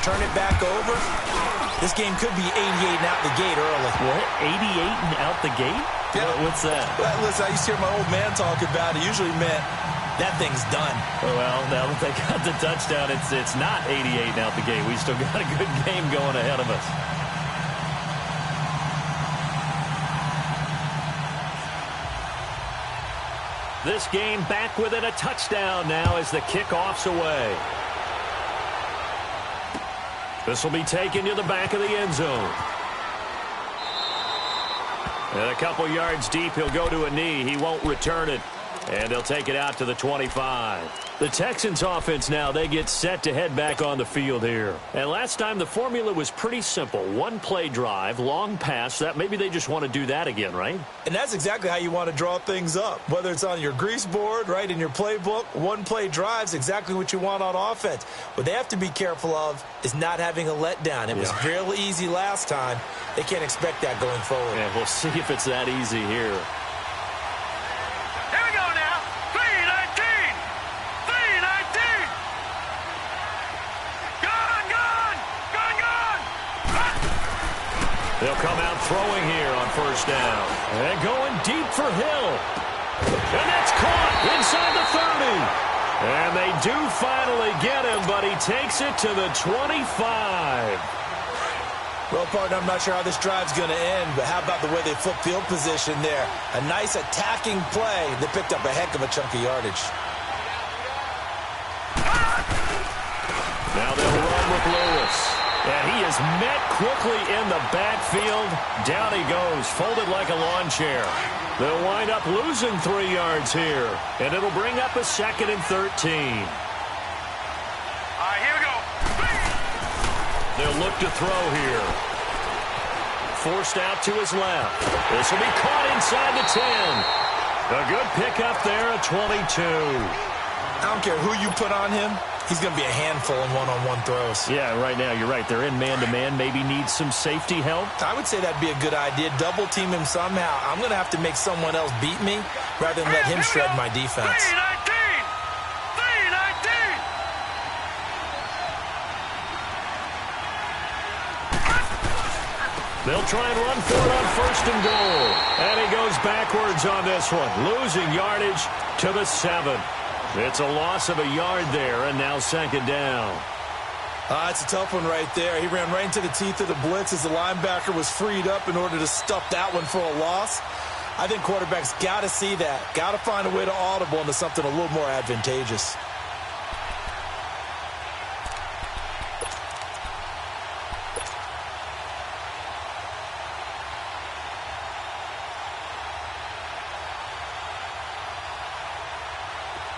turn it back over. This game could be 88 and out the gate early. What? 88 and out the gate? Yeah. What's that? Listen, I used to hear my old man talk about it. Usually meant that thing's done. Well, now that they got the touchdown, it's not 88 and out the gate. We still got a good game going ahead of us. This game back within a touchdown now as the kickoff's away. This will be taken to the back of the end zone. And a couple yards deep, he'll go to a knee. He won't return it. And they'll take it out to the 25. The Texans offense now, they get set to head back on the field here. And last time the formula was pretty simple. One play drive, long pass. That maybe they just want to do that again, right? And that's exactly how you want to draw things up. Whether it's on your grease board, right, in your playbook, one play drive's exactly what you want on offense. What they have to be careful of is not having a letdown. It was real easy last time. They can't expect that going forward. Yeah, we'll see if it's that easy here. They'll come out throwing here on first down. And going deep for Hill. And that's caught inside the 30. And they do finally get him, but he takes it to the 25. Well, partner, I'm not sure how this drive's going to end, but how about the way they flip field position there? A nice attacking play that picked up a heck of a chunk of yardage. Now they'll run with Lewis. And he is met quickly in the backfield. Down he goes, folded like a lawn chair. They'll wind up losing 3 yards here. And it'll bring up a 2nd and 13. All right, here we go. They'll look to throw here. Forced out to his left. This will be caught inside the 10. A good pickup there at 22. I don't care who you put on him. He's going to be a handful in one-on-one throws. Yeah, right now, you're right. They're in man-to-man. Maybe needs some safety help. I would say that'd be a good idea. Double team him somehow. I'm going to have to make someone else beat me rather than let him shred my defense. 3-19. They'll try and run for it on first and goal. And he goes backwards on this one, losing yardage to the 7. It's a loss of a yard there, and now 2nd down. It's a tough one right there. He ran right into the teeth of the blitz as the linebacker was freed up in order to stuff that one for a loss. I think quarterbacks got to see that. Got to find a way to audible into something a little more advantageous.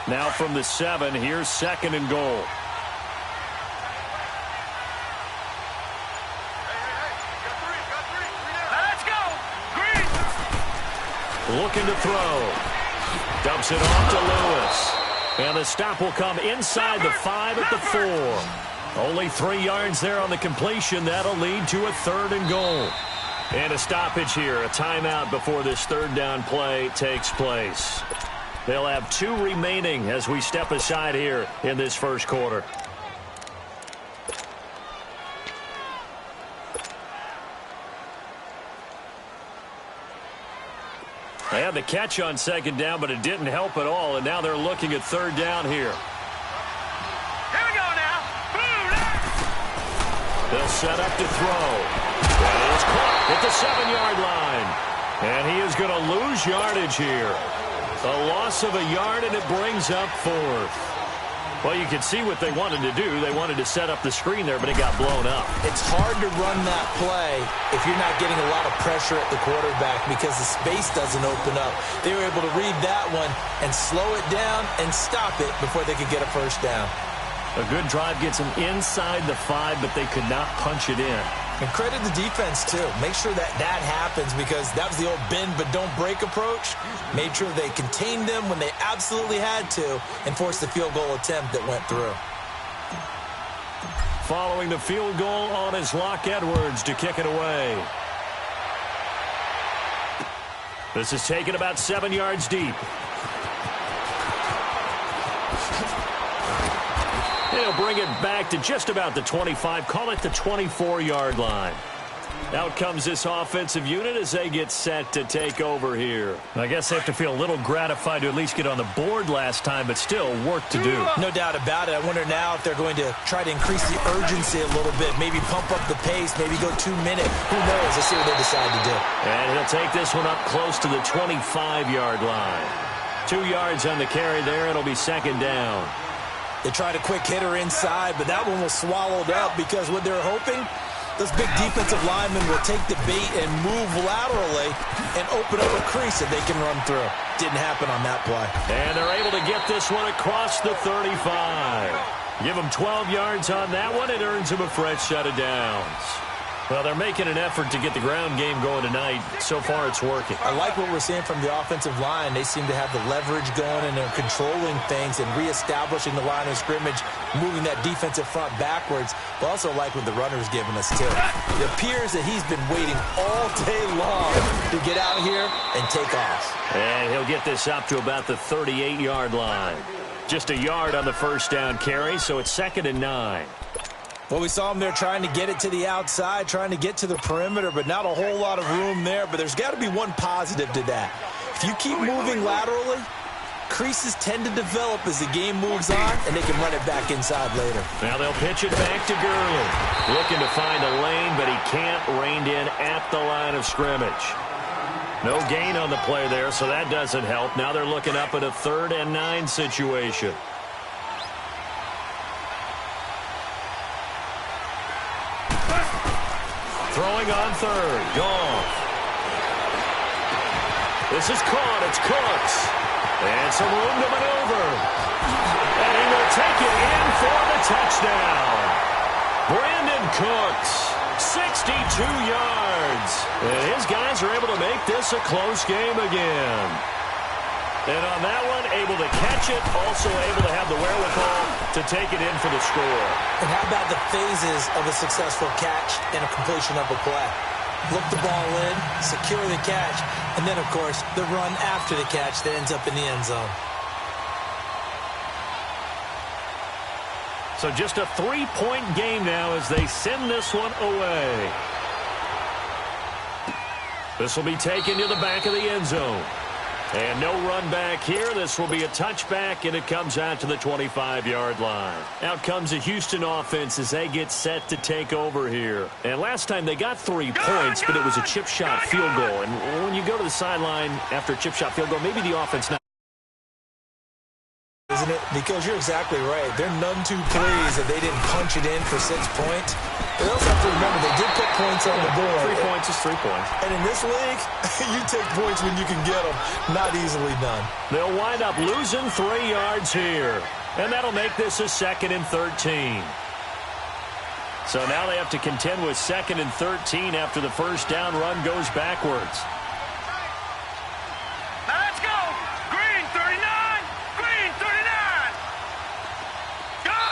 Now from the 7, here's 2nd and goal. Let's go. Green. Looking to throw. Dumps it off to Lewis. And the stop will come inside the 5 at the 4. Only 3 yards there on the completion. That'll lead to a 3rd and goal. And a stoppage here, a timeout before this 3rd down play takes place. They'll have 2 remaining as we step aside here in this first quarter. They had the catch on 2nd down, but it didn't help at all, and now they're looking at 3rd down here. Here we go now. Boom. They'll set up to throw. And it's caught at the 7-yard line. And he is going to lose yardage here. A loss of a yard, and it brings up 4th. Well, you can see what they wanted to do. They wanted to set up the screen there, but it got blown up. It's hard to run that play if you're not getting a lot of pressure at the quarterback because the space doesn't open up. They were able to read that one and slow it down and stop it before they could get a first down. A good drive gets them inside the 5, but they could not punch it in. And credit the defense, too. Make sure that happens because that was the old bend but don't break approach. Made sure they contained them when they absolutely had to and forced the field goal attempt that went through. Following the field goal on is Locke Edwards to kick it away. This is taken about 7 yards deep. They'll bring it back to just about the 25, call it the 24-yard line. Out comes this offensive unit as they get set to take over here. I guess they have to feel a little gratified to at least get on the board last time, but still work to do. No doubt about it. I wonder now if they're going to try to increase the urgency a little bit, maybe pump up the pace, maybe go 2 minute. Who knows? Let's see what they decide to do. And he'll take this one up close to the 25-yard line. 2 yards on the carry there. It'll be second down. They tried a quick hitter inside, but that one was swallowed up because what they're hoping, those big defensive linemen will take the bait and move laterally and open up a crease that they can run through. Didn't happen on that play. And they're able to get this one across the 35. Give them 12 yards on that one. It earns them a fresh set of downs. Well, they're making an effort to get the ground game going tonight. So far, it's working. I like what we're seeing from the offensive line. They seem to have the leverage going, and they're controlling things and reestablishing the line of scrimmage, moving that defensive front backwards. But also like what the runner's giving us, too. It appears that he's been waiting all day long to get out here and take off. And he'll get this up to about the 38-yard line. Just a yard on the first down carry, so it's 2nd and 9. Well, we saw him there trying to get it to the outside, trying to get to the perimeter, but not a whole lot of room there. But there's got to be one positive to that. If you keep moving laterally, creases tend to develop as the game moves on, and they can run it back inside later. Now they'll pitch it back to Gurley. Looking to find a lane, but he can't rein in at the line of scrimmage. No gain on the play there, so that doesn't help. Now they're looking up at a 3rd and 9 situation. Throwing on 3rd. Goff. This is caught. It's Cooks. And some room to maneuver. And he will take it in for the touchdown. Brandon Cooks, 62 yards. And his guys are able to make this a close game again. And on that one, able to catch it, also able to have the wherewithal to take it in for the score. And how about the phases of a successful catch and a completion of a play? Look the ball in, secure the catch, and then, of course, the run after the catch that ends up in the end zone. So just a 3-point game now as they send this one away. This will be taken to the back of the end zone. And no run back here. This will be a touchback, and it comes out to the 25-yard line. Out comes the Houston offense as they get set to take over here. And last time they got 3 points, but it was a chip shot field goal. And when you go to the sideline after a chip shot field goal, maybe the offense not. Isn't it? Because you're exactly right. They're none too pleased that they didn't punch it in for 6 points. But they also have to remember they did put points on the board. 3 points is 3 points. And in this league, you take points when you can get them. Not easily done. They'll wind up losing 3 yards here. And that'll make this a 2nd and 13. So now they have to contend with 2nd and 13 after the first down run goes backwards. Let's go! Green 39! Green 39! Gone!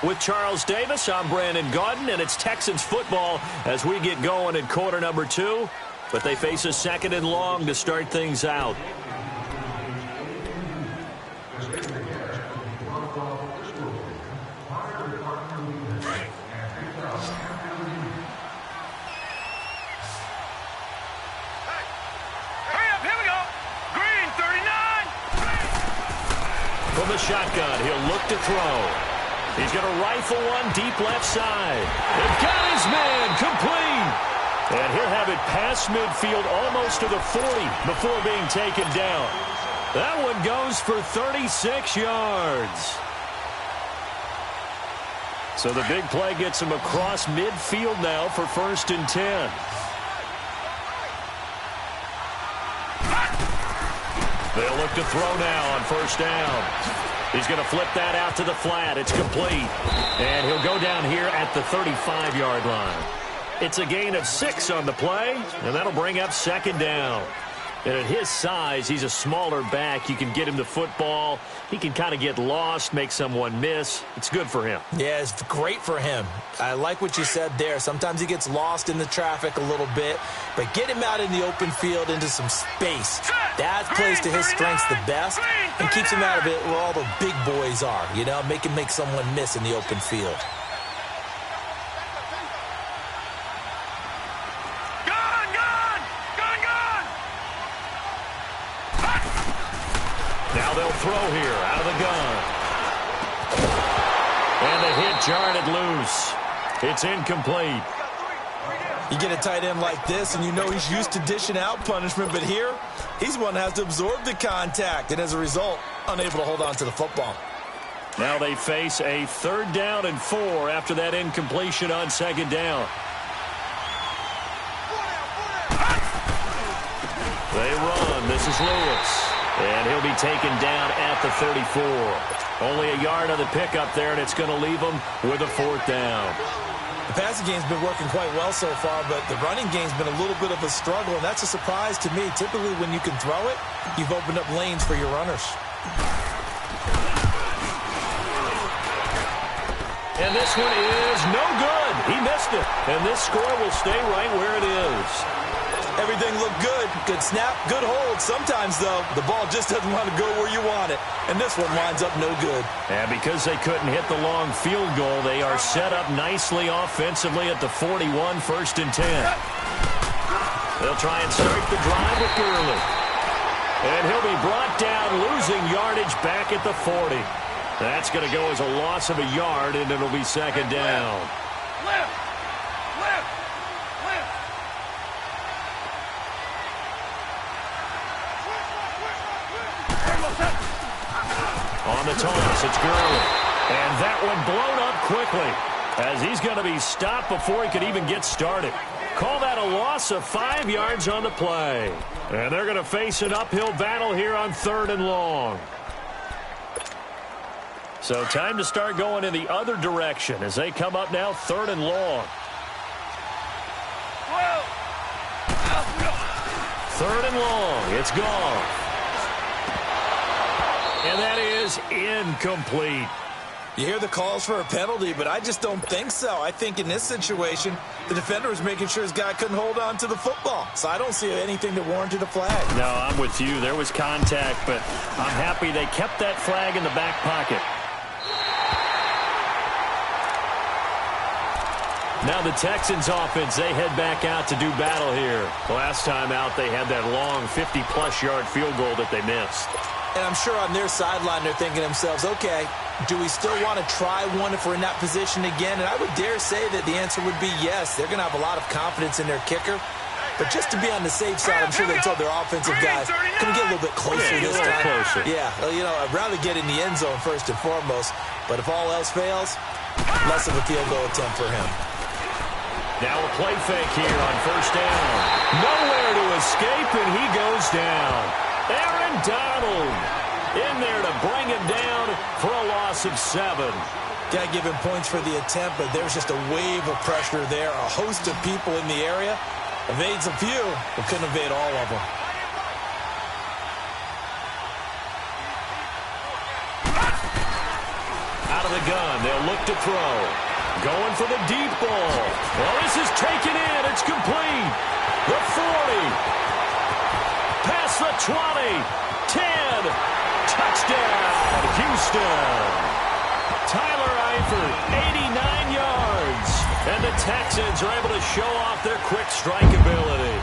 With Charles Davis, I'm Brandon Gaudin, and it's Texans football as we get going in quarter number 2. But they face a 2nd and long to start things out. Hurry up, here we go! Green 39! From the shotgun, he'll look to throw. He's going to rifle one deep left side. They've got his man complete. And he'll have it past midfield almost to the 40 before being taken down. That one goes for 36 yards. So the big play gets him across midfield now for 1st and 10. They'll look to throw now on 1st down. He's going to flip that out to the flat. It's complete. And he'll go down here at the 35-yard line. It's a gain of 6 on the play, and that'll bring up 2nd down. And at his size, he's a smaller back. You can get him the football. He can kind of get lost, make someone miss. It's good for him. Yeah, it's great for him. I like what you said there. Sometimes he gets lost in the traffic a little bit, but get him out in the open field into some space. That plays to his strengths the best and keeps him out of it where all the big boys are, you know, make him make someone miss in the open field. Now they'll throw here out of the gun. And the hit jarred loose. It's incomplete. You get a tight end like this, and you know he's used to dishing out punishment, but here, he's one that has to absorb the contact, and as a result, unable to hold on to the football. Now they face a 3rd down and 4 after that incompletion on 2nd down. They run. This is Lewis. And he'll be taken down at the 34. Only a yard on the pickup there, and it's going to leave him with a 4th down. The passing game's been working quite well so far, but the running game's been a little bit of a struggle, and that's a surprise to me. Typically, when you can throw it, you've opened up lanes for your runners. And this one is no good. He missed it. And this score will stay right where it is. Everything looked good. Good snap, good hold. Sometimes, though, the ball just doesn't want to go where you want it. And this one winds up no good. And because they couldn't hit the long field goal, they are set up nicely offensively at the 41, 1st and 10. They'll try and start the drive with Gurley. And he'll be brought down, losing yardage back at the 40. That's going to go as a loss of a yard, and it'll be 2nd down. On the toss, it's Gurley. And that one blown up quickly as he's going to be stopped before he could even get started. Call that a loss of 5 yards on the play. And they're going to face an uphill battle here on 3rd and long. So time to start going in the other direction as they come up now 3rd and long. 3rd and long. It's gone. And that is incomplete. You hear the calls for a penalty, but I just don't think so. I think in this situation, the defender was making sure his guy couldn't hold on to the football. So I don't see anything that warranted a flag. No, I'm with you. There was contact, but I'm happy they kept that flag in the back pocket. Now the Texans offense, they head back out to do battle here. Last time out, they had that long 50-plus yard field goal that they missed. And I'm sure on their sideline they're thinking to themselves, okay, do we still want to try one if we're in that position again? And I would dare say that the answer would be yes. They're going to have a lot of confidence in their kicker. But just to be on the safe side, I'm sure they told their offensive guys, can we get a little bit closer this time? Closer. Yeah, you know, I'd rather get in the end zone first and foremost. But if all else fails, less of a field goal attempt for him. Now a play fake here on 1st down. Nowhere to escape, and he goes down. Aaron Donald in there to bring him down for a loss of 7. Got to give him points for the attempt, but there's just a wave of pressure there. A host of people in the area. Evades a few, but couldn't evade all of them. Out of the gun, they'll look to throw. Going for the deep ball. Well, this is taken in. It's complete. The 40. Past the 20, 10, touchdown, Houston. Tyler Eifert, 89 yards. And the Texans are able to show off their quick strike ability.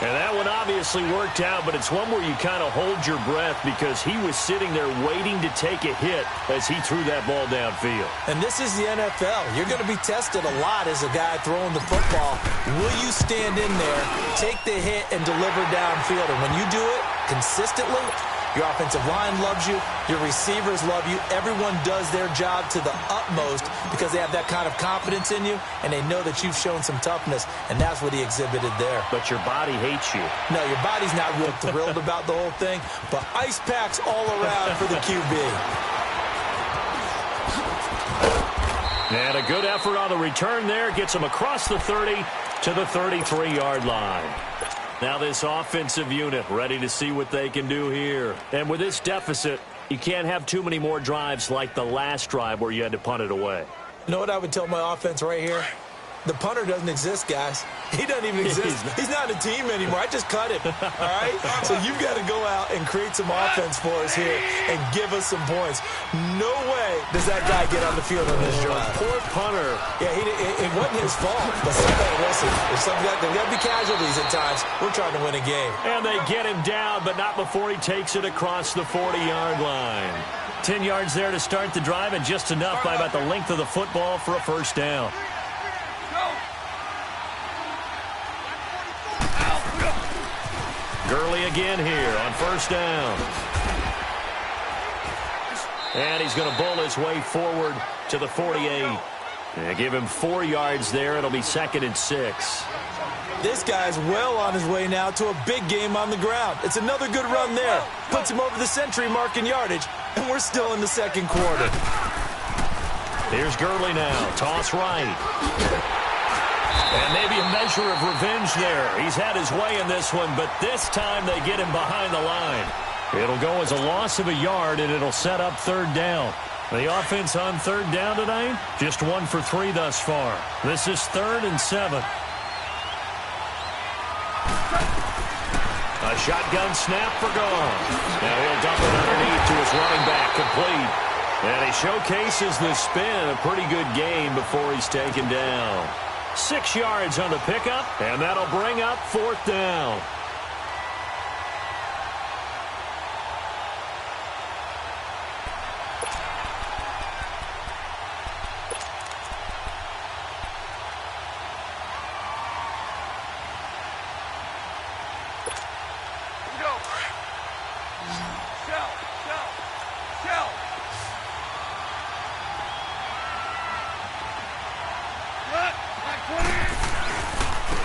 And that one obviously worked out, but it's one where you kind of hold your breath because he was sitting there waiting to take a hit as he threw that ball downfield. And this is the NFL. You're going to be tested a lot as a guy throwing the football. Will you stand in there, take the hit, and deliver downfield? And when you do it consistently, your offensive line loves you, your receivers love you. Everyone does their job to the utmost because they have that kind of confidence in you, and they know that you've shown some toughness, and that's what he exhibited there. But your body hates you. No, your body's not real thrilled about the whole thing, but ice packs all around for the QB. And a good effort on the return there. Gets him across the 30 to the 33-yard line. Now this offensive unit ready to see what they can do here. And with this deficit, you can't have too many more drives like the last drive where you had to punt it away. You know what I would tell my offense right here? The punter doesn't exist, guys. He doesn't even exist. He's not a team anymore. I just cut him, all right? So you've got to go out and create some offense for us here and give us some points. No way does that guy get on the field on this drive. Poor punter. Yeah, it wasn't his fault. But listen, there's got to be casualties at times. We're trying to win a game. And they get him down, but not before he takes it across the 40-yard line. 10 yards there to start the drive, and just enough by about the length of the football for a first down. Gurley again here on first down. And he's going to bull his way forward to the 48. They give him 4 yards there. It'll be 2nd and 6. This guy's well on his way now to a big game on the ground. It's another good run there. Puts him over the century mark in yardage, and we're still in the second quarter. Here's Gurley now. Toss right. And maybe a measure of revenge there. He's had his way in this one, but this time they get him behind the line. It'll go as a loss of a yard, and it'll set up third down. The offense on third down tonight, just 1 for 3 thus far. This is 3rd and 7. A shotgun snap for Gone. Now he'll dump it underneath to his running back, complete. And he showcases the spin. A pretty good game before he's taken down. 6 yards on the pickup, and that'll bring up 4th down.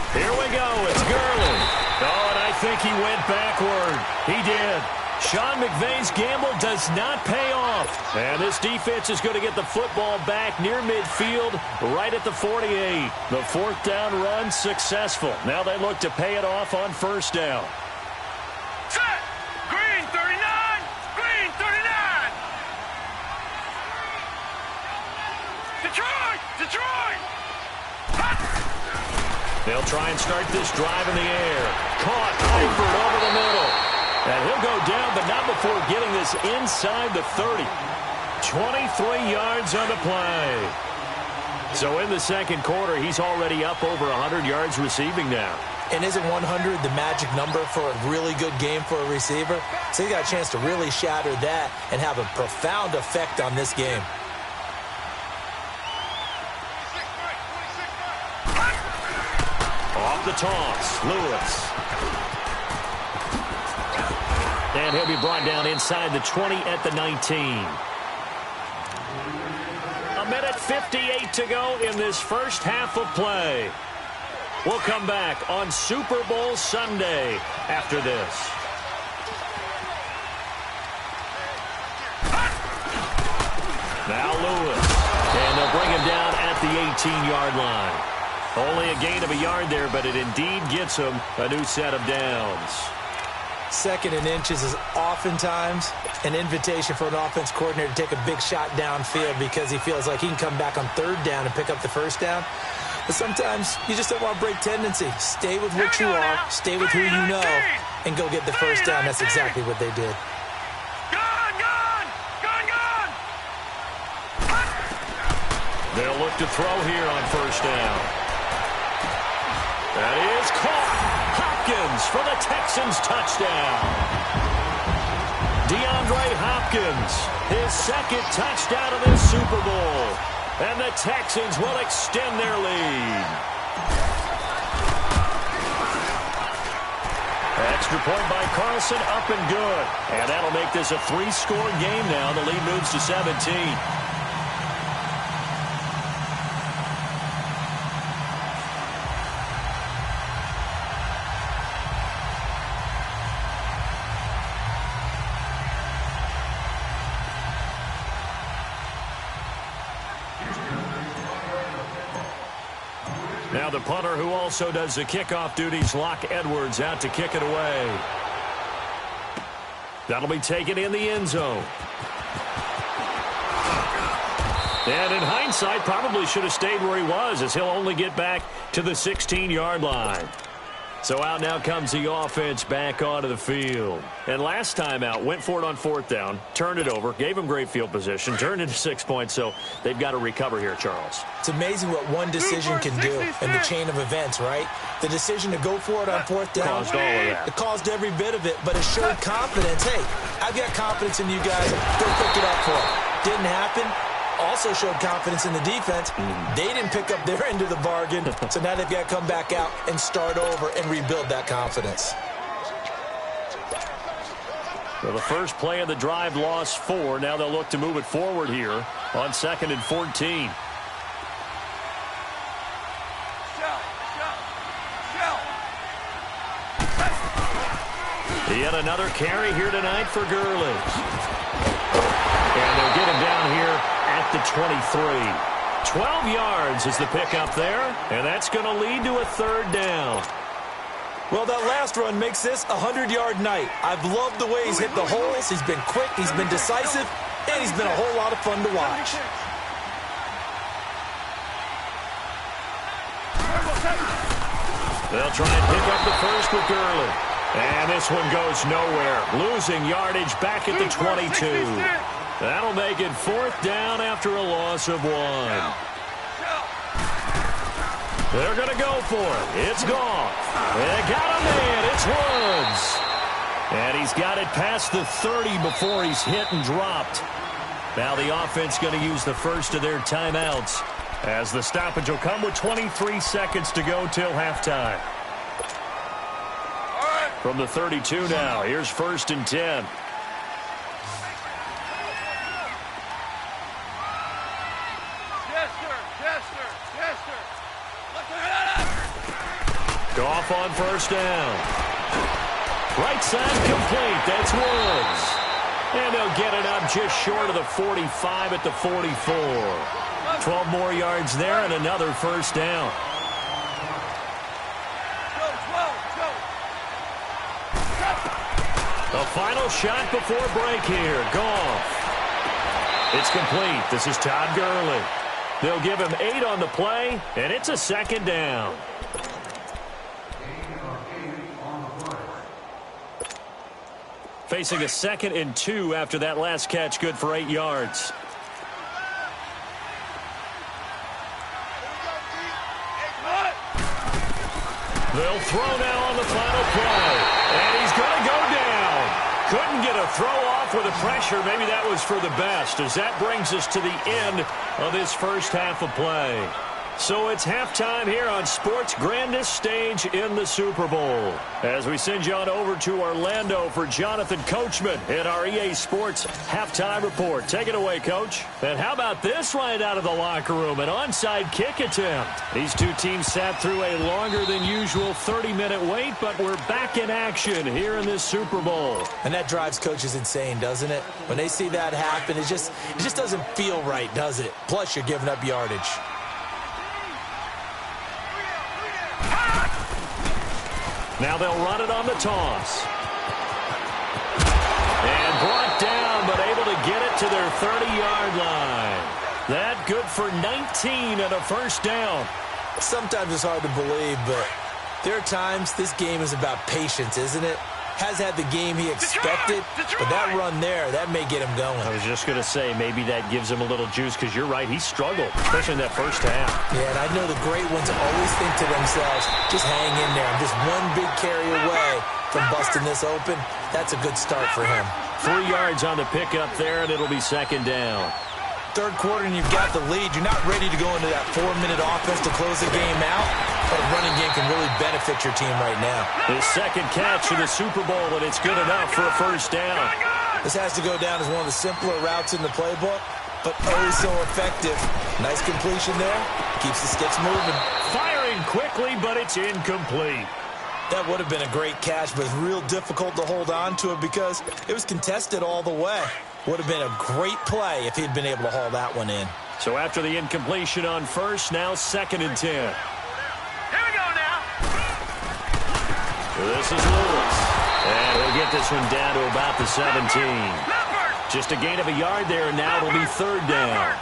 Here we go. It's Gurley. Oh, and I think he went backward. He did. Sean McVay's gamble does not pay off. And this defense is going to get the football back near midfield, right at the 48. The 4th down run successful. Now they look to pay it off on first down. Set. Green 39. Green 39. Detroit. Detroit. They'll try and start this drive in the air. Caught, Eifert over the middle. And he'll go down, but not before getting this inside the 30. 23 yards on the play. So in the second quarter, he's already up over 100 yards receiving now. And isn't 100 the magic number for a really good game for a receiver? So he got a chance to really shatter that and have a profound effect on this game. Off the toss, Lewis. And he'll be brought down inside the 20 at the 19. A minute 58 to go in this first half of play. We'll come back on Super Bowl Sunday after this. Now Lewis. And they'll bring him down at the 18-yard line. Only a gain of a yard there, but it indeed gets him a new set of downs. 2nd and inches is oftentimes an invitation for an offense coordinator to take a big shot downfield because he feels like he can come back on 3rd down and pick up the first down. But sometimes you just don't want to break tendency. Stay with what you are, stay with who you know, and go get the first down. That's exactly what they did. They'll look to throw here on first down. That is caught. Hopkins for the Texans touchdown. DeAndre Hopkins, his 2nd touchdown of this Super Bowl. And the Texans will extend their lead. Extra point by Carlson, up and good. And that'll make this a 3-score game now. The lead moves to 17. Now the punter who also does the kickoff duties, Locke Edwards, out to kick it away. That'll be taken in the end zone. And in hindsight, probably should have stayed where he was, as he'll only get back to the 16-yard line. So out now comes the offense back onto the field. And last time out, went for it on 4th down, turned it over, gave him great field position, turned into 6 points, so they've got to recover here, Charles. It's amazing what one decision can do in the chain of events, right? The decision to go for it on 4th down. Caused all of that. It caused every bit of it, but it showed confidence. Hey, I've got confidence in you guys. Go pick it up for it. Didn't happen. Also showed confidence in the defense. They didn't pick up their end of the bargain, so now they've got to come back out and start over and rebuild that confidence. Well, the first play of the drive lost 4. Now they'll look to move it forward here on 2nd and 14. Yet another carry here tonight for Gurley. And they'll get him down here at the 23. 12 yards is the pickup there, and that's going to lead to a 3rd down. Well, that last run makes this a 100-yard night. I've loved the way he's hit the holes. He's been quick, he's been decisive, and he's been a whole lot of fun to watch. They'll try and pick up the first with Gurley. And this one goes nowhere. Losing yardage back at the 22. That'll make it 4th down after a loss of 1. They're going to go for it. It's gone. They got him in. It's Woods. And he's got it past the 30 before he's hit and dropped. Now the offense going to use the first of their timeouts, as the stoppage will come with 23 seconds to go till halftime. From the 32 now, here's 1st and 10. Goff on 1st down. Right side complete. That's Woods. And they'll get it up just short of the 45 at the 44. 12 more yards there and another 1st down. The final shot before break here. Goff. It's complete. This is Todd Gurley. They'll give him 8 on the play, and it's a 2nd down. Facing a 2nd and 2 after that last catch, good for 8 yards. They'll throw now on the final play, and he's going to go down. Couldn't get a throw off with the pressure. Maybe that was for the best, as that brings us to the end of this first half of play. So it's halftime here on sports' grandest stage in the Super Bowl. As we send you on over to Orlando for Jonathan Coachman in our EA Sports Halftime Report. Take it away, Coach. And how about this right out of the locker room? An onside kick attempt. These two teams sat through a longer than usual 30-minute wait, but we're back in action here in this Super Bowl. And that drives coaches insane, doesn't it? When they see that happen, it just doesn't feel right, does it? Plus, you're giving up yardage. Now they'll run it on the toss. And brought down, but able to get it to their 30-yard line. That good for 19 and a 1st down. Sometimes it's hard to believe, but there are times this game is about patience, isn't it? Has had the game he expected, but that run there, that may get him going. I was just going to say, maybe that gives him a little juice, because you're right, he struggled, especially in that first half. Yeah, and I know the great ones always think to themselves, just hang in there. I'm just one big carry away from busting this open. That's a good start for him. 3 yards on the pickup there, and it'll be 2nd down. Third quarter, and you've got the lead. You're not ready to go into that 4-minute offense to close the game out. But a running game can really benefit your team right now. His 2nd catch in the Super Bowl, and it's good enough for a 1st down. This has to go down as one of the simpler routes in the playbook, but oh so effective. Nice completion there. Keeps the sticks moving. Firing quickly, but it's incomplete. That would have been a great catch, but it's real difficult to hold on to it because it was contested all the way. Would have been a great play if he'd been able to haul that one in. So after the incompletion on 1st, now 2nd and 10. This is Lewis. And he'll get this one down to about the 17. Just a gain of a yard there, and now it'll be third down.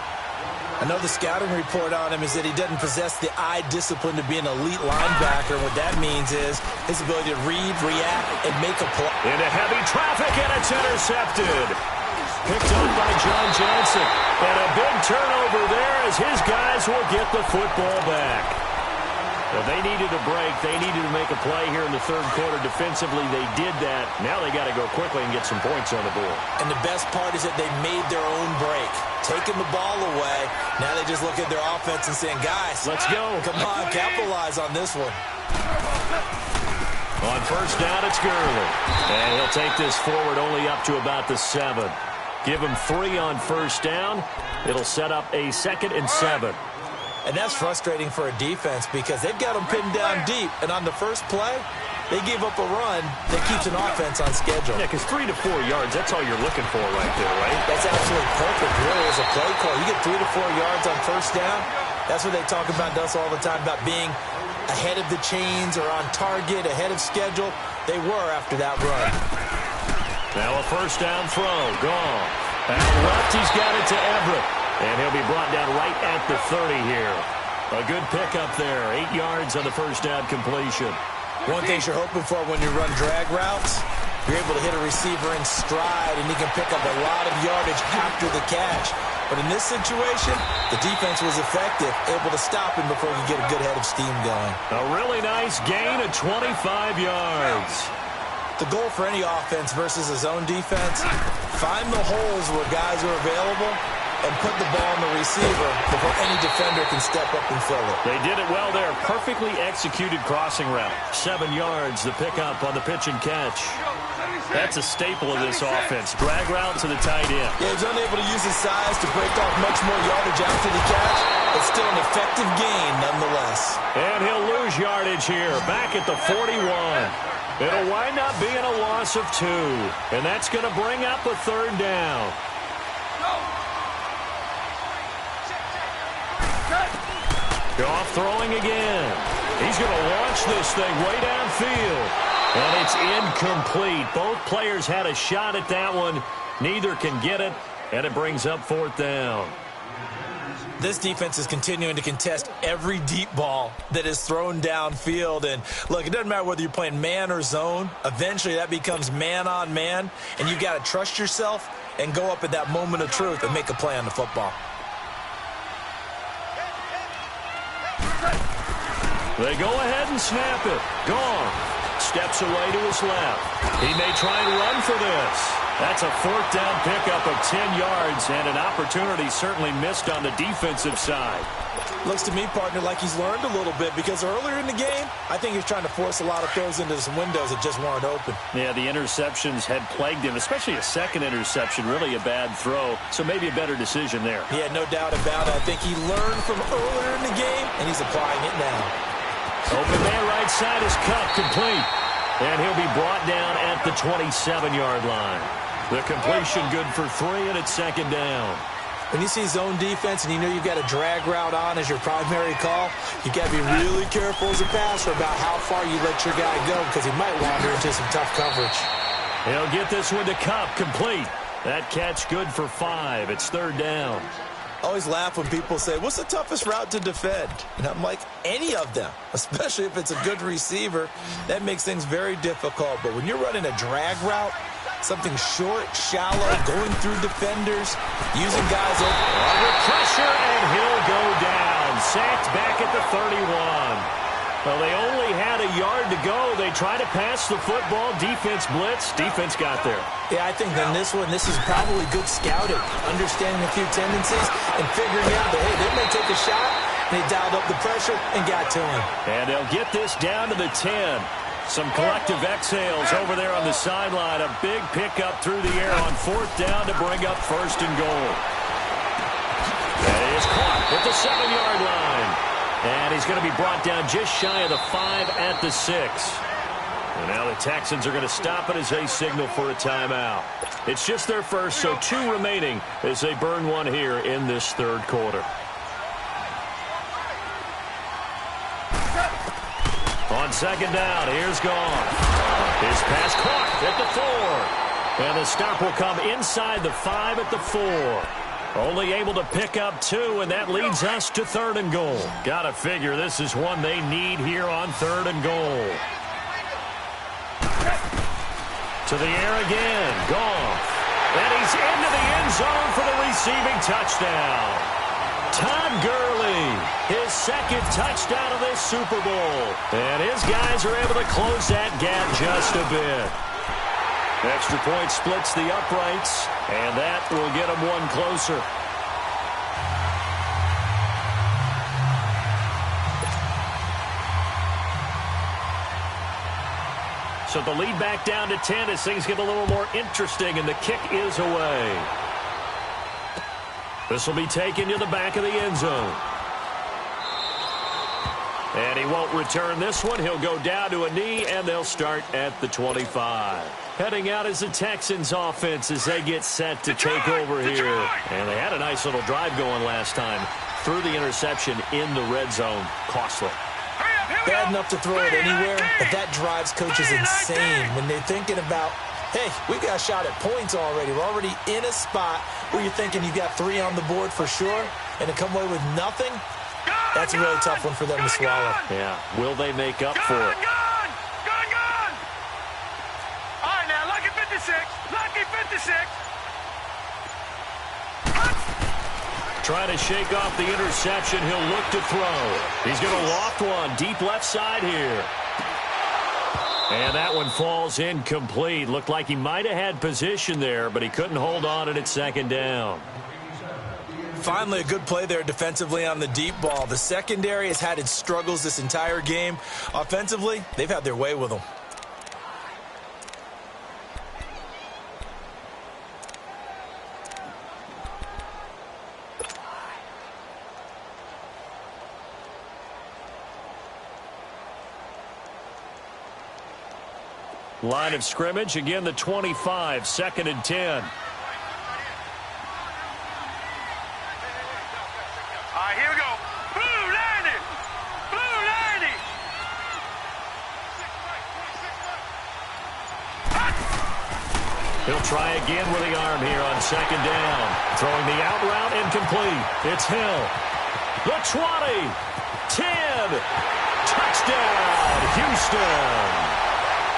Another scouting report on him is that he doesn't possess the eye discipline to be an elite linebacker. What that means is his ability to read, react, and make a play. Into heavy traffic, and it's intercepted. Picked up by John Johnson. And a big turnover there as his guys will get the football back. Well, they needed a break. They needed to make a play here in the third quarter. Defensively, they did that. Now they got to go quickly and get some points on the board. And the best part is that they made their own break. Taking the ball away. Now they just look at their offense and saying, guys, let's go. Come on, capitalize on this one. On first down, it's Gurley. And he'll take this forward only up to about the 7. Give him 3 on first down. It'll set up a 2nd and 7. And that's frustrating for a defense because they've got them pinned down deep. And on the first play, they gave up a run that keeps an offense on schedule. Yeah, because 3 to 4 yards, that's all you're looking for right there, right? That's absolutely perfect, really, as a play call. You get 3 to 4 yards on first down. That's what they talk about to us all the time, about being ahead of the chains or on target, ahead of schedule. They were after that run. Now a first down throw, gone. Out left, he's got it to Everett. And he'll be brought down right at the 30 here. A good pickup there. 8 yards on the first down completion. One thing you're hoping for when you run drag routes, you're able to hit a receiver in stride, and he can pick up a lot of yardage after the catch. But in this situation, the defense was effective, able to stop him before he could get a good head of steam going. A really nice gain of 25 yards. The goal for any offense versus a zone defense, find the holes where guys are available and put the ball on the receiver before any defender can step up and fill it. They did it well there. Perfectly executed crossing route. 7 yards, the pickup on the pitch and catch. That's a staple of this offense. Drag route to the tight end. Yeah, he's unable to use his size to break off much more yardage after the catch, but still an effective gain nonetheless. And he'll lose yardage here, back at the 41. It'll wind up being a loss of 2, and that's going to bring up a third down. Goff throwing again. He's going to launch this thing way downfield. And it's incomplete. Both players had a shot at that one. Neither can get it, and it brings up 4th down. This defense is continuing to contest every deep ball that is thrown downfield. And, look, it doesn't matter whether you're playing man or zone. Eventually that becomes man on man, and you've got to trust yourself and go up at that moment of truth and make a play on the football. They go ahead and snap it. Gone. Steps away to his left. He may try and run for this. That's a 4th down pickup of 10 yards, and an opportunity certainly missed on the defensive side. Looks to me, partner, like he's learned a little bit, because earlier in the game, I think he was trying to force a lot of throws into some windows that just weren't open. Yeah, the interceptions had plagued him, especially a second interception, really a bad throw, so maybe a better decision there. Yeah, no doubt about it. I think he learned from earlier in the game, and he's applying it now. Open man right side is cut, complete. And he'll be brought down at the 27-yard line. The completion good for 3, and it's 2nd down. When you see zone defense and you know you've got a drag route on as your primary call, you've got to be really careful as a passer about how far you let your guy go, because he might wander into some tough coverage. He'll get this one to Cup, complete. That catch good for 5. It's 3rd down. I always laugh when people say, what's the toughest route to defend? And I'm like, any of them, especially if it's a good receiver. That makes things very difficult. But when you're running a drag route, something short, shallow, going through defenders, using guys under pressure, and he'll go down. Sacked back at the 31. Well, they only had a yard to go. They try to pass the football. Defense blitz. Defense got there. Yeah, I think in this one, this is probably good scouting, understanding a few tendencies and figuring out that, hey, they may take a shot. They dialed up the pressure and got to him. And they'll get this down to the 10. Some collective exhales over there on the sideline. A big pickup through the air on 4th down to bring up 1st and goal. That is caught at the 7-yard line. And he's going to be brought down just shy of the 5 at the 6. And now the Texans are going to stop it as they signal for a timeout. It's just their first, so 2 remaining as they burn one here in this 3rd quarter. On On second down, here's Goff. His pass caught at the 4. And the stop will come inside the 5 at the 4. Only able to pick up 2, and that leads us to 3rd and goal. Gotta figure this is one they need here on 3rd and goal. To the air again, Goff. And he's into the end zone for the receiving touchdown. Todd Gurley, his 2nd touchdown of this Super Bowl. And his guys are able to close that gap just a bit. Extra point splits the uprights, and that will get them one closer. So the lead back down to 10 as things get a little more interesting, and the kick is away. This will be taken to the back of the end zone. And he won't return this one. He'll go down to a knee, and they'll start at the 25. Heading out is the Texans offense as they get set to take over here. And they had a nice little drive going last time. Threw the interception in the red zone. Costly. Bad enough to throw it anywhere, but that drives coaches insane when they're thinking about, hey, we've got a shot at points already. We're already in a spot where you're thinking you got 3 on the board for sure, and to come away with nothing, that's a really tough one for them to swallow. Yeah, will they make up for it? Gone! All right, now, lucky 56. Lucky 56. Trying to shake off the interception. He'll look to throw. He's going to loft one deep left side here. And that one falls incomplete. Looked like he might have had position there, but he couldn't hold on at 2nd down. Finally, a good play there defensively on the deep ball. The secondary has had its struggles this entire game. Offensively, they've had their way with them. Line of scrimmage, again the 25, 2nd and 10. All right, here we go. Blue 90. Blue 90. He'll try again with the arm here on 2nd down. Throwing the out route incomplete. It's Hill. The 20. 10. Touchdown, Houston.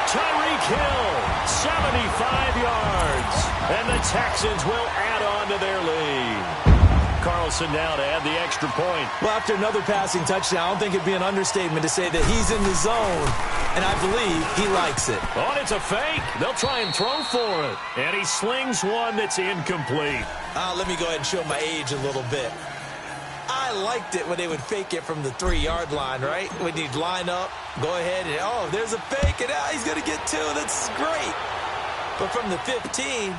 Tyreek Hill, 75 yards. And the Texans will add on to their lead. Carlson now to add the extra point. Well, after another passing touchdown, I don't think it'd be an understatement to say that he's in the zone, and I believe he likes it. Oh, and it's a fake. They'll try and throw for it. And he slings one that's incomplete. Let me go ahead and show my age a little bit. I liked it when they would fake it from the 3-yard line, right? When you'd line up, go ahead, and oh, there's a fake, and he's going to get 2. That's great. But from the 15,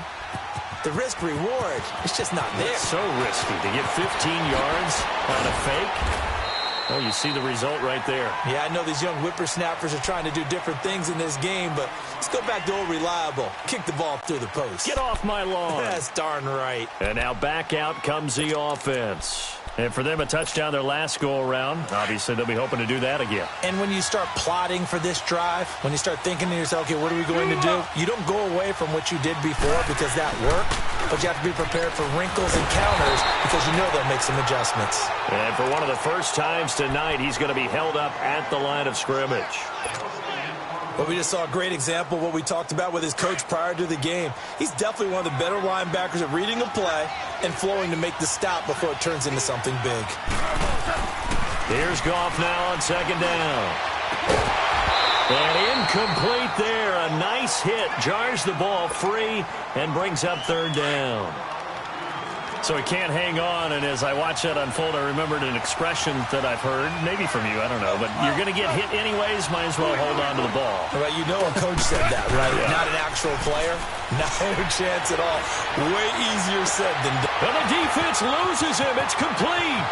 the risk-reward, it's just not there. It's so risky to get 15 yards on a fake. Oh, you see the result right there. Yeah, I know these young whippersnappers are trying to do different things in this game, but let's go back to old reliable. Kick the ball through the post. Get off my lawn. That's darn right. And now back out comes the offense. And for them, a touchdown their last go-around. Obviously, they'll be hoping to do that again. And when you start plotting for this drive, when you start thinking to yourself, okay, what are we going to do? You don't go away from what you did before because that worked, but you have to be prepared for wrinkles and counters because you know they'll make some adjustments. And for one of the first times tonight, he's going to be held up at the line of scrimmage. Well, we just saw a great example of what we talked about with his coach prior to the game. He's definitely one of the better linebackers at reading a play and flowing to make the stop before it turns into something big. Here's Goff now on 2nd down. And incomplete there. A nice hit. Jars the ball free and brings up 3rd down. So he can't hang on, and as I watch that unfold, I remembered an expression that I've heard, maybe from you, I don't know, but you're going to get hit anyways, might as well hold on to the ball. Right, you know a coach said that, right? Yeah. Not an actual player. No chance at all. Way easier said than done. And the defense loses him. It's complete.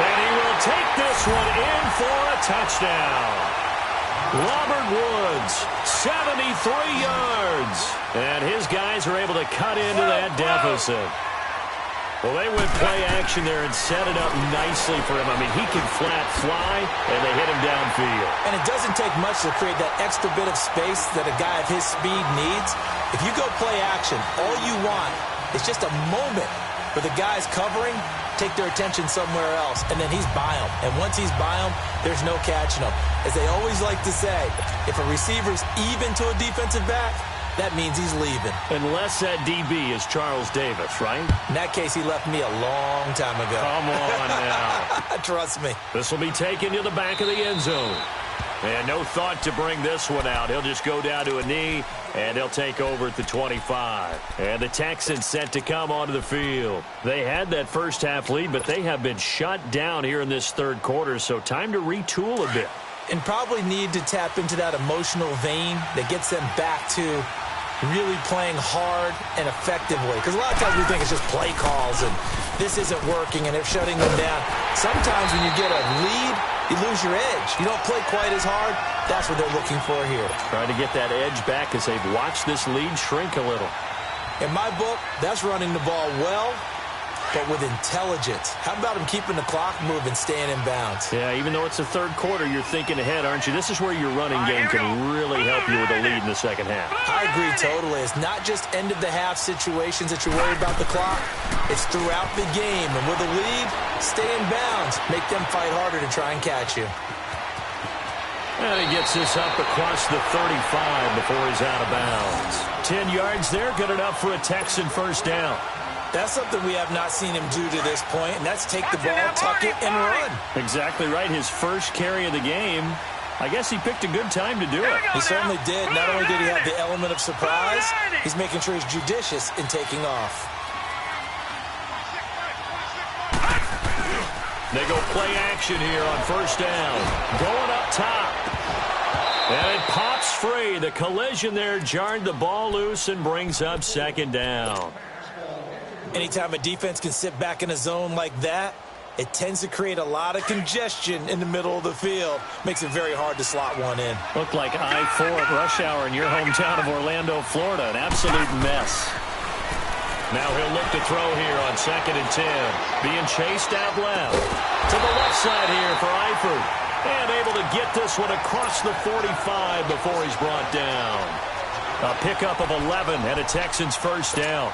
And he will take this one in for a touchdown. Robert Woods, 73 yards. And his guys are able to cut into that deficit. Well, they went play action there and set it up nicely for him. I mean, he can flat fly, and they hit him downfield. And it doesn't take much to create that extra bit of space that a guy of his speed needs. If you go play action, all you want is just a moment where the guy's covering, take their attention somewhere else, and then he's by him. And once he's by him, there's no catching him. As they always like to say, if a receiver's even to a defensive back, that means he's leaving. Unless that DB is Charles Davis, right? In that case, he left me a long time ago. Come on now. Trust me. This will be taken to the back of the end zone. And no thought to bring this one out. He'll just go down to a knee, and he'll take over at the 25. And the Texans set to come onto the field. They had that first half lead, but they have been shut down here in this third quarter, so time to retool a bit. And probably need to tap into that emotional vein that gets them back to really playing hard and effectively. Because a lot of times we think it's just play calls and this isn't working and they're shutting them down. Sometimes when you get a lead, you lose your edge. You don't play quite as hard. That's what they're looking for here. Trying to get that edge back as they've watched this lead shrink a little. In my book, that's running the ball well, but with intelligence. How about him keeping the clock moving, staying in bounds? Yeah, even though it's the third quarter, you're thinking ahead, aren't you? This is where your running game can really help you with a lead in the second half. I agree totally. It's not just end-of-the-half situations that you're worried about the clock. It's throughout the game. And with a lead, stay in bounds. Make them fight harder to try and catch you. And he gets this up across the 35 before he's out of bounds. 10 yards there, good enough for a Texan first down. That's something we have not seen him do to this point, and that's take the ball, tuck it, and run. Exactly right. His first carry of the game. I guess he picked a good time to do it. He certainly did. Not only did he have the element of surprise, he's making sure he's judicious in taking off. They go play action here on first down. Going up top. And it pops free. The collision there jarred the ball loose and brings up second down. Anytime a defense can sit back in a zone like that, it tends to create a lot of congestion in the middle of the field. Makes it very hard to slot one in. Looked like I-4 at rush hour in your hometown of Orlando, Florida. An absolute mess. Now he'll look to throw here on 2nd and 10. Being chased out left. To the left side here for Eifert. And able to get this one across the 45 before he's brought down. A pickup of 11 and a Texans first down.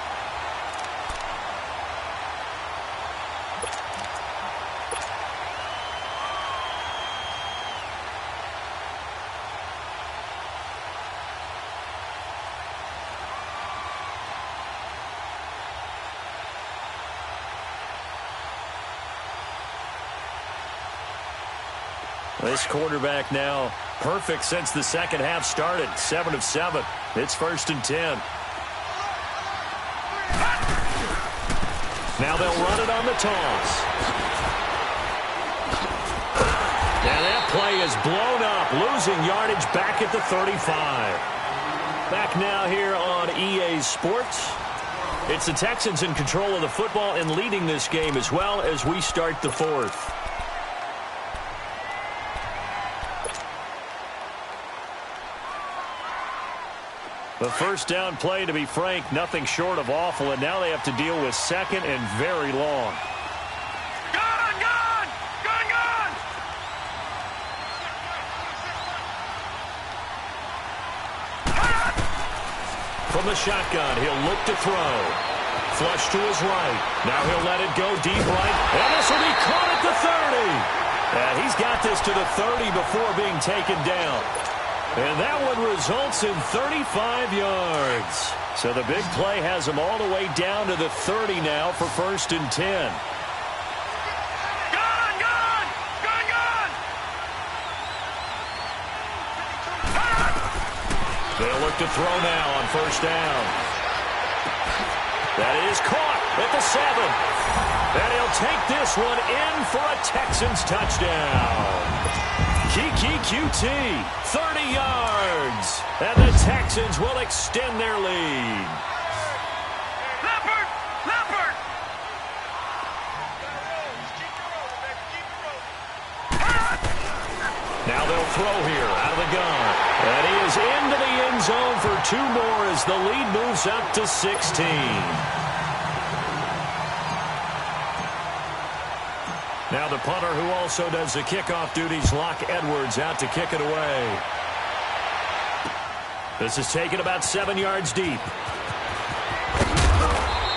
This quarterback now perfect since the second half started. 7 of 7. It's 1st and 10. Now they'll run it on the toss. And that play is blown up. Losing yardage back at the 35. Back now here on EA Sports. It's the Texans in control of the football and leading this game as well as we start the fourth. The first down play, to be frank, nothing short of awful, and now they have to deal with second and very long. Gone! Gone! Gone! Gone! From the shotgun, he'll look to throw. Flush to his right. Now he'll let it go deep right, and this will be caught at the 30. And he's got this to the 30 before being taken down. And that one results in 35 yards. So the big play has him all the way down to the 30 now for 1st and 10. Gone! Gone! Gone! Gone! They'll look to throw now on first down. That is caught at the 7. And he'll take this one in for a Texans touchdown. Kiki QT, 30 yards. And the Texans will extend their lead. Leopard! Leopard! Now they'll throw here out of the gun. And he is into the end zone for 2 more as the lead moves up to 16. Now the punter who also does the kickoff duties, Locke Edwards, out to kick it away. This is taken about 7 yards deep.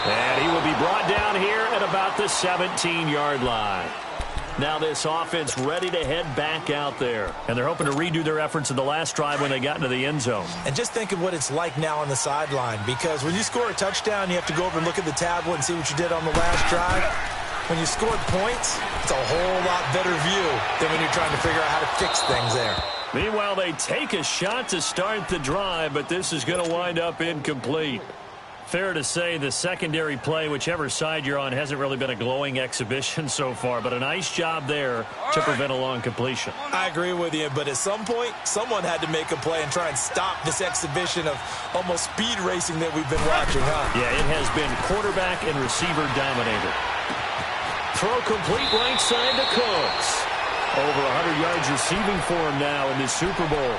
And he will be brought down here at about the 17-yard line. Now this offense ready to head back out there. And they're hoping to redo their efforts in the last drive when they got into the end zone. And just think of what it's like now on the sideline, because when you score a touchdown, you have to go over and look at the tablet and see what you did on the last drive. When you scored points, it's a whole lot better view than when you're trying to figure out how to fix things there. Meanwhile, they take a shot to start the drive, but this is going to wind up incomplete. Fair to say the secondary play, whichever side you're on, hasn't really been a glowing exhibition so far, but a nice job there to prevent a long completion. I agree with you, but at some point, someone had to make a play and try and stop this exhibition of almost speed racing that we've been watching, huh? Yeah, it has been quarterback and receiver dominated. Throw complete right side to Cooks. Over 100 yards receiving for him now in this Super Bowl.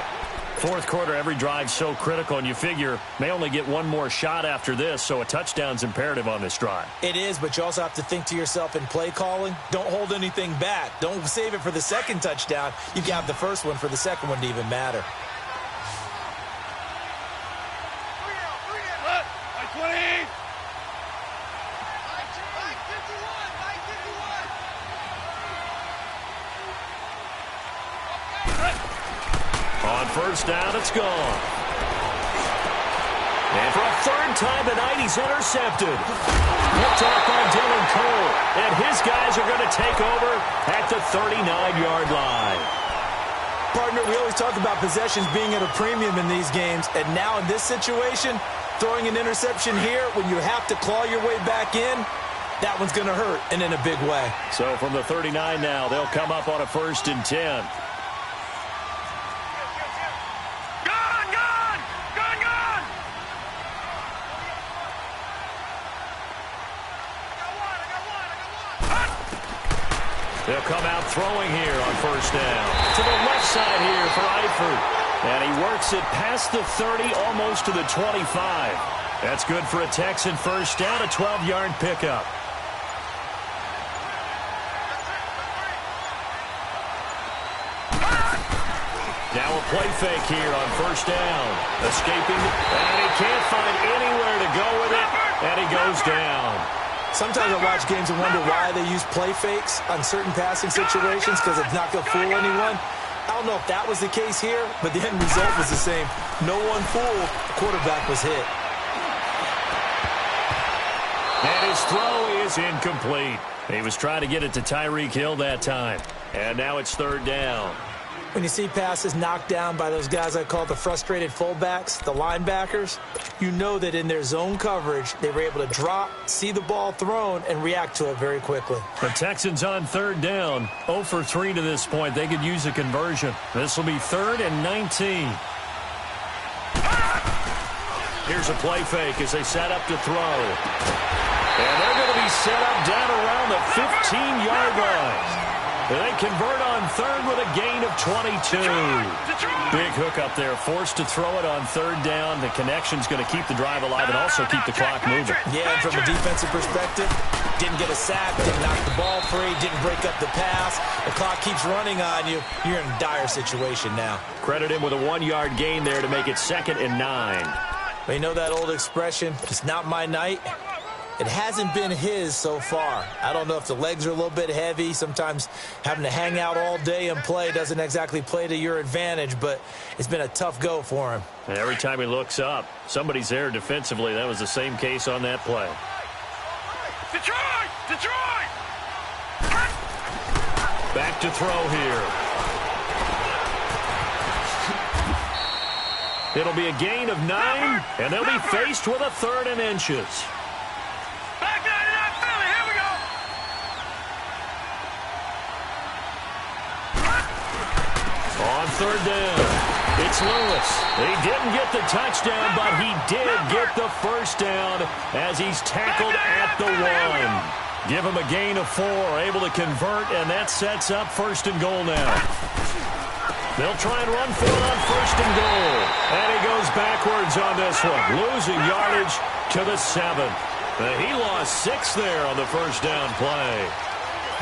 Fourth quarter, every drive so critical, and you figure may only get one more shot after this, so a touchdown's imperative on this drive. It is, but you also have to think to yourself in play calling, don't hold anything back. Don't save it for the second touchdown. You got the first one for the second one to even matter. On first down, it's gone. And for a third time tonight, he's intercepted. Picked off by Dylan Cole. And his guys are going to take over at the 39-yard line. Partner, we always talk about possessions being at a premium in these games. And now in this situation, throwing an interception here when you have to claw your way back in, that one's going to hurt, and in a big way. So from the 39 now, they'll come up on a 1st and 10. They'll come out throwing here on first down. To the left side here for Eifert. And he works it past the 30, almost to the 25. That's good for a Texan first down, a 12-yard pickup. Now a play fake here on first down. Escaping, and he can't find anywhere to go with it, and he goes down. Sometimes I watch games and wonder why they use play fakes on certain passing situations, because it's not going to fool anyone. I don't know if that was the case here, but the end result was the same. No one fooled. The quarterback was hit. And his throw is incomplete. He was trying to get it to Tyreek Hill that time. And now it's third down. When you see passes knocked down by those guys I call the frustrated fullbacks, the linebackers, you know that in their zone coverage, they were able to drop, see the ball thrown, and react to it very quickly. The Texans on third down, 0 for 3 to this point. They could use a conversion. This will be 3rd and 19. Here's a play fake as they set up to throw. And they're going to be set up down around the 15-yard line. They convert on 3rd with a gain of 22. Big hook up there, forced to throw it on 3rd down. The connection's going to keep the drive alive and also keep the clock moving. Yeah, and from a defensive perspective, didn't get a sack, didn't knock the ball free, didn't break up the pass. The clock keeps running on you. You're in a dire situation now. Credit him with a 1-yard gain there to make it 2nd and 9. But you know that old expression, it's not my night? It hasn't been his so far. I don't know if the legs are a little bit heavy. Sometimes having to hang out all day and play doesn't exactly play to your advantage, but it's been a tough go for him. And every time he looks up, somebody's there defensively. That was the same case on that play. Detroit! Detroit! Back to throw here. It'll be a gain of 9, and they'll be faced with a 3rd and inches. On 3rd down, it's Lewis. He didn't get the touchdown, but he did get the first down as he's tackled at the 1. Give him a gain of 4, able to convert, and that sets up 1st and goal now. They'll try and run for it on 1st and goal. And he goes backwards on this one, losing yardage to the 7th. He lost 6 there on the first down play.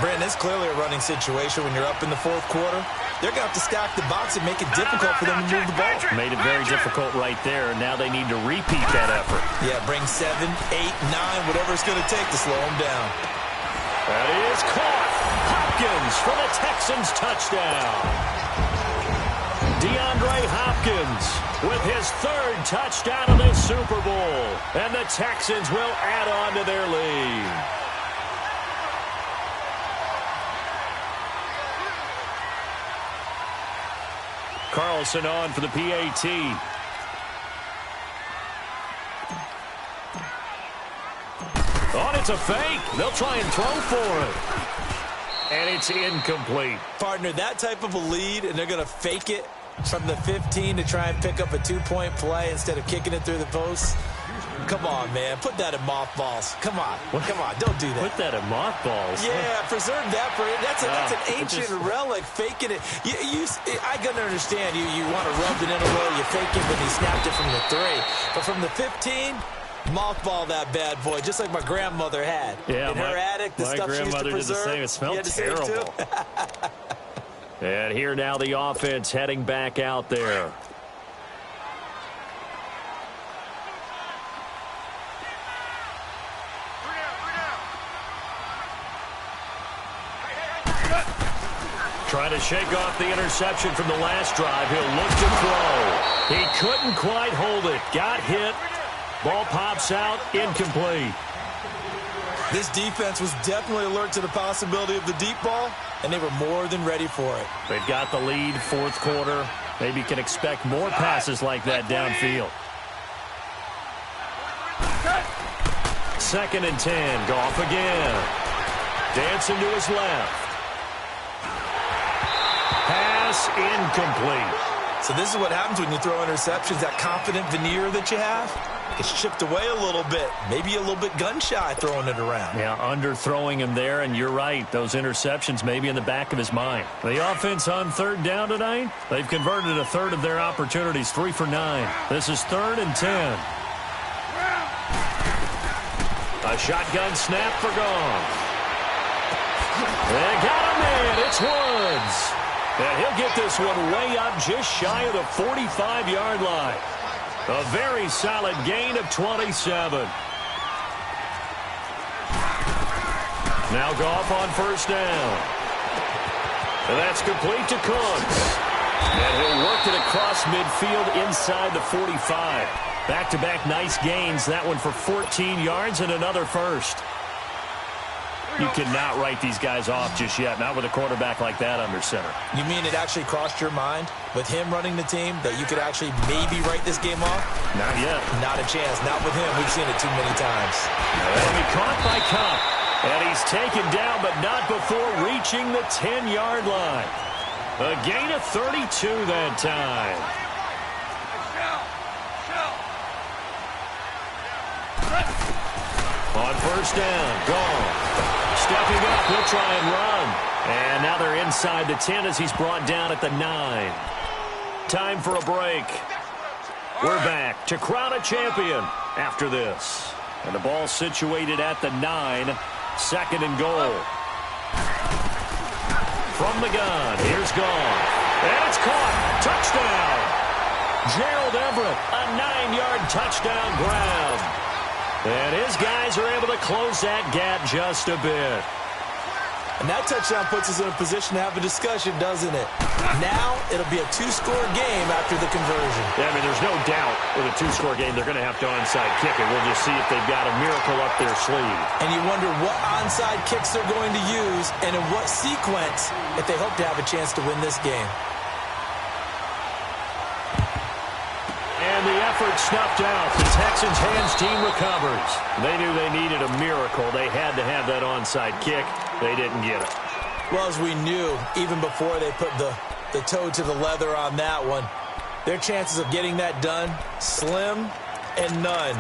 Brandon, it's clearly a running situation when you're up in the fourth quarter. They're going to have to stack the box and make it difficult for them to move the ball. Made it very difficult right there. Now they need to repeat that effort. Yeah, bring 7, 8, 9, whatever it's going to take to slow them down. That is caught. Hopkins for the Texans touchdown. DeAndre Hopkins with his third touchdown of this Super Bowl. And the Texans will add on to their lead. Carlson on for the PAT. Oh, it's a fake. They'll try and throw for it. And it's incomplete. Partner, that type of a lead, and they're going to fake it from the 15 to try and pick up a 2-point play instead of kicking it through the post. Come on, man. Put that in mothballs. Come on. Come on. Don't do that. Put that in mothballs? Yeah, preserve that for it. That's an ancient relic, faking it. I can understand you want to rub it in a little. You fake it when he snapped it from the 3. But from the 15, mothball that bad boy, just like my grandmother had. Yeah, in her attic, the stuff she used to preserve. Did the same. It smelled terrible. And here now the offense heading back out there. Trying to shake off the interception from the last drive. He'll look to throw. He couldn't quite hold it. Got hit. Ball pops out. Incomplete. This defense was definitely alert to the possibility of the deep ball, and they were more than ready for it. They've got the lead, fourth quarter. Maybe can expect more passes like that downfield. 2nd and 10. Goff again. Dancing to his left. Pass incomplete. So this is what happens when you throw interceptions. That confident veneer that you have gets chipped away a little bit. Maybe a little bit gun-shy throwing it around. Yeah, underthrowing him there, and you're right. Those interceptions may be in the back of his mind. The offense on 3rd down tonight, they've converted a third of their opportunities, 3 for 9. This is 3rd and 10. A shotgun snap for Goff. They got him in. It's Woods. And he'll get this one way up just shy of the 45-yard line. A very solid gain of 27. Now Goff on 1st down. And that's complete to Cooks. And he'll work it across midfield inside the 45. Back-to-back nice gains. That one for 14 yards and another first. You cannot write these guys off just yet, not with a quarterback like that under center. You mean it actually crossed your mind with him running the team that you could actually maybe write this game off? Not yet. Not a chance. Not with him. We've seen it too many times. And he caught by Cup. And he's taken down, but not before reaching the 10-yard line. A gain of 32 that time. On 1st down, Goff. Stepping up, he'll try and run. And now they're inside the 10 as he's brought down at the 9. Time for a break. We're back to crown a champion after this. And the ball situated at the 9. 2nd and goal. From the gun, here's Goff. And it's caught. Touchdown. Gerald Everett, a 9-yard touchdown grab. And his guys are able to close that gap just a bit. And that touchdown puts us in a position to have a discussion, doesn't it? Now it'll be a 2-score game after the conversion. Yeah, I mean, there's no doubt with a 2-score game they're going to have to onside kick it. We'll just see if they've got a miracle up their sleeve. And you wonder what onside kicks they're going to use and in what sequence if they hope to have a chance to win this game. And the effort snuffed out. The Texans' hands team recovers. They knew they needed a miracle. They had to have that onside kick. They didn't get it. Well, as we knew, even before they put the toe to the leather on that one, their chances of getting that done, slim and none.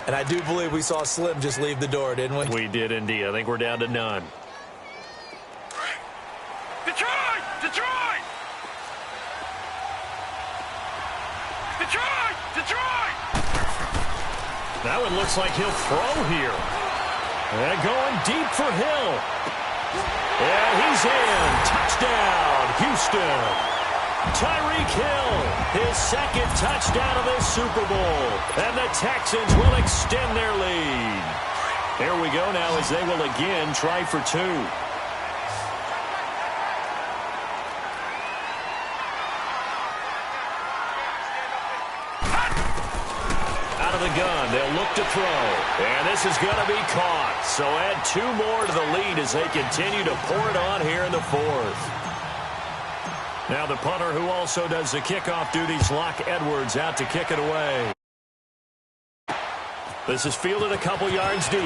And I do believe we saw Slim just leave the door, didn't we? We did indeed. I think we're down to none. Detroit! Detroit! Detroit! Detroit! That one looks like he'll throw here. And going deep for Hill. And he's in. Touchdown, Houston. Tyreek Hill, his second touchdown of this Super Bowl. And the Texans will extend their lead. Here we go now as they will again try for two. Out of the gun, they'll look to throw. And this is going to be caught. So add two more to the lead as they continue to pour it on here in the fourth. Now the punter, who also does the kickoff duties, Locke Edwards, out to kick it away. This is fielded a couple yards deep.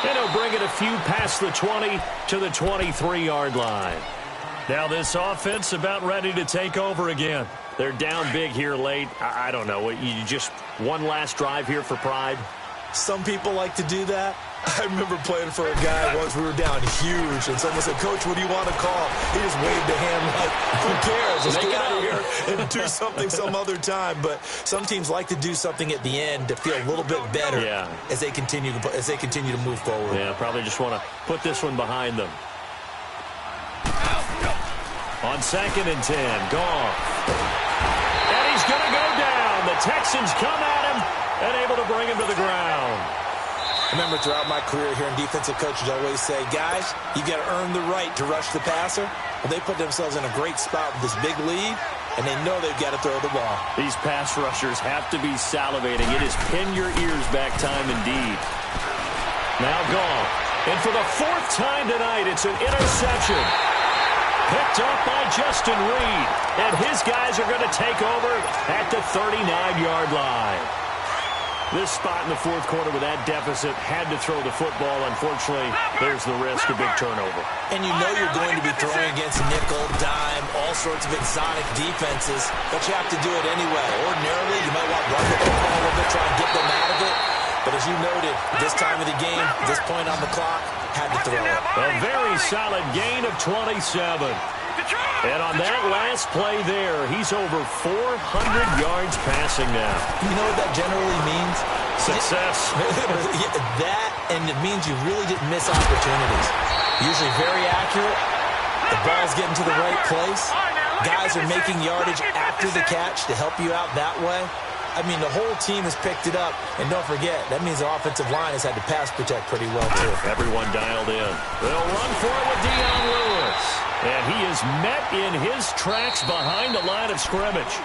And he'll bring it a few past the 20 to the 23-yard line. Now this offense about ready to take over again. They're down big here late. I don't know. You just one last drive here for pride? Some people like to do that. I remember playing for a guy once. We were down huge, and someone said, "Coach, what do you want to call?" He just waved a hand like, "Who cares? Let's get out of here and do something some other time." But some teams like to do something at the end to feel a little bit better as they continue to move forward. Yeah, probably just want to put this one behind them. On 2nd and 10, Goff. And he's going to go down. The Texans come at him and able to bring him to the ground. I remember throughout my career here in defensive coaches always say, guys, you got to earn the right to rush the passer. Well, they put themselves in a great spot with this big lead, and they know they've got to throw the ball. These pass rushers have to be salivating. It is pin your ears back time indeed. Now Goff. And for the 4th time tonight, it's an interception. Picked up by Justin Reed. And his guys are going to take over at the 39-yard line. This spot in the 4th quarter with that deficit, had to throw the football. Unfortunately, there's the risk of big turnover. And you know you're going to be throwing against nickel, dime, all sorts of exotic defenses, but you have to do it anyway. Ordinarily, you might want to run the football a little bit, try and get them out of it. But as you noted, this time of the game, this point on the clock, had to throw it. A very solid gain of 27. And on that last play there, he's over 400 yards passing now. You know what that generally means? Success. That, and it means you really didn't miss opportunities. Usually very accurate. The ball's getting to the right place. Guys are making yardage after the catch to help you out that way. I mean, the whole team has picked it up. And don't forget, that means the offensive line has had to pass protect pretty well, too. Everyone dialed in. They'll run for it with Dion Lewis. And he is met in his tracks behind the line of scrimmage.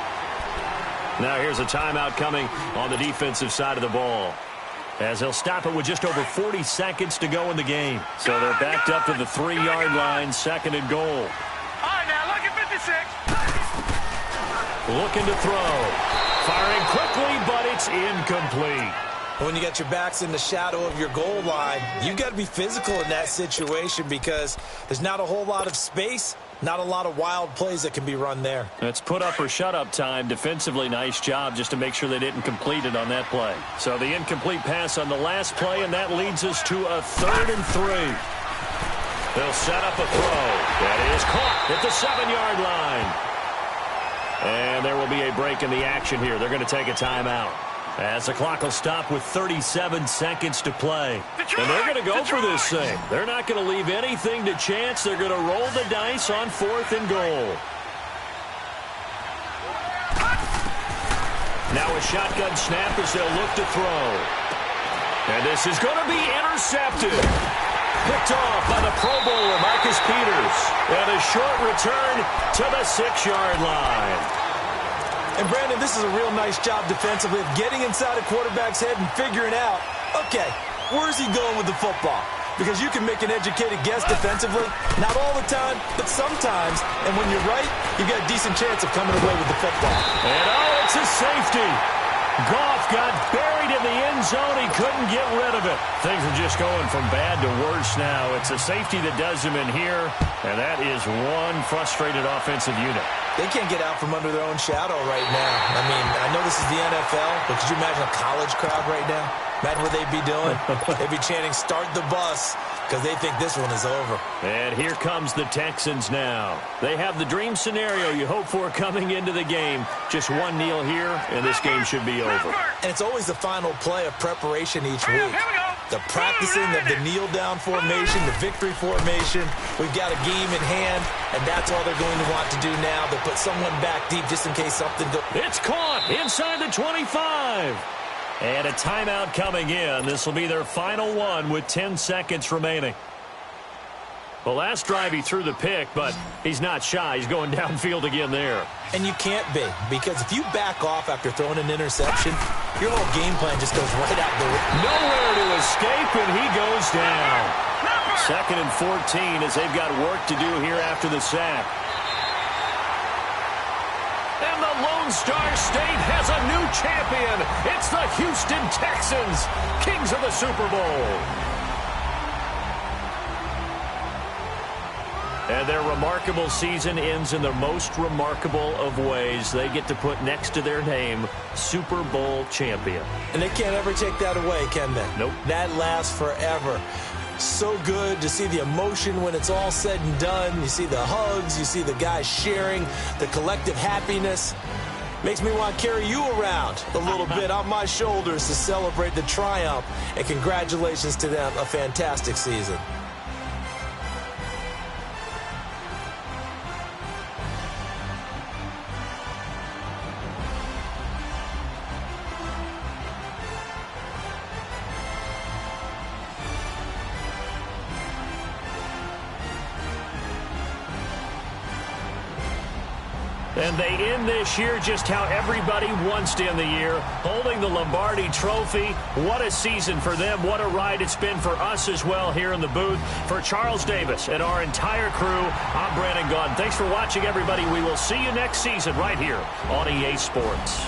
Now here's a timeout coming on the defensive side of the ball, as he'll stop it with just over 40 seconds to go in the game. So they're backed up to the 3-yard line, 2nd and goal. All right, now, look at 56. Looking to throw. Firing quickly, but it's incomplete. When you got your backs in the shadow of your goal line, you've got to be physical in that situation because there's not a whole lot of space, not a lot of wild plays that can be run there. It's put up or shut up time. Defensively, nice job just to make sure they didn't complete it on that play. So the incomplete pass on the last play, and that leads us to a 3rd and 3. They'll set up a throw. That is caught at the 7-yard line. And there will be a break in the action here. They're going to take a timeout, as the clock will stop with 37 seconds to play. And they're going to go for this thing. They're not going to leave anything to chance. They're going to roll the dice on 4th and goal. Now a shotgun snap as they'll look to throw. And this is going to be intercepted. Picked off by the Pro Bowler, Marcus Peters. And a short return to the 6-yard line. And, Brandon, this is a real nice job defensively of getting inside a quarterback's head and figuring out, okay, where's he going with the football? Because you can make an educated guess defensively. Not all the time, but sometimes. And when you're right, you've got a decent chance of coming away with the football. And, oh, it's a safety. Goff got buried in the end zone. He couldn't get rid of it. Things are just going from bad to worse now. It's a safety that does him in here, and that is one frustrated offensive unit. They can't get out from under their own shadow right now. I mean, I know this is the NFL, but could you imagine a college crowd right now? Imagine what they'd be doing. They'd be chanting, "Start the bus," because they think this one is over. And here comes the Texans now. They have the dream scenario you hope for coming into the game. Just one kneel here, and this game should be over. And it's always the final play of preparation each week. the practicing of the kneel-down formation, the victory formation. We've got a game in hand, and that's all they're going to want to do now. They'll put someone back deep just in case something goes. It's caught inside the 25. And a timeout coming in. This will be their final one with 10 seconds remaining. The last drive he threw the pick, but he's not shy. He's going downfield again there. And you can't be, because if you back off after throwing an interception, your whole game plan just goes right out the window. Nowhere to escape, and he goes down. 2nd and 14 as they've got work to do here after the sack. And the Lone Star State has a new champion. It's the Houston Texans, kings of the Super Bowl. And their remarkable season ends in the most remarkable of ways. They get to put next to their name, Super Bowl champion. And they can't ever take that away, can they? Nope. That lasts forever. So good to see the emotion when it's all said and done. You see the hugs. You see the guys sharing, the collective happiness. Makes me want to carry you around a little bit on my shoulders to celebrate the triumph. And congratulations to them. A fantastic season. And they end this year just how everybody wants to end the year, holding the Lombardi Trophy. What a season for them. What a ride it's been for us as well here in the booth. For Charles Davis and our entire crew, I'm Brandon Gunn. Thanks for watching, everybody. We will see you next season right here on EA Sports.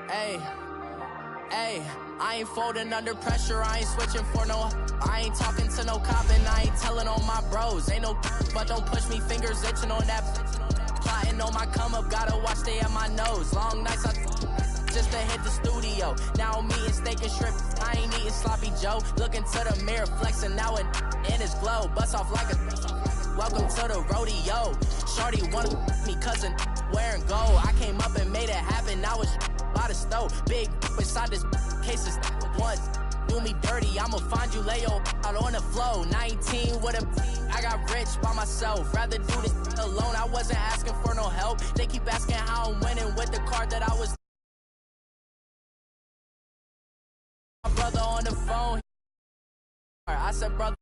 Hey, I ain't folding under pressure, I ain't switching for no. I ain't talking to no cop and I ain't telling on my bros. Ain't no but don't push me, fingers itching on that. Plotting on my come up, gotta watch stay at my nose. Long nights I just to hit the studio. Now I'm eating steak and shrimp, I ain't eating sloppy Joe. Looking to the mirror, flexing now and in his glow. Bust off like a welcome to the rodeo. Shorty wanna me cousin wearing gold. I came up and made it happen, now it's by the stove. Big inside this cases once do me dirty, I'ma find you lay out on the floor. 19 with a I got rich by myself, rather do this alone. I wasn't asking for no help, they keep asking how I'm winning with the card that I was. My brother on the phone, I said brother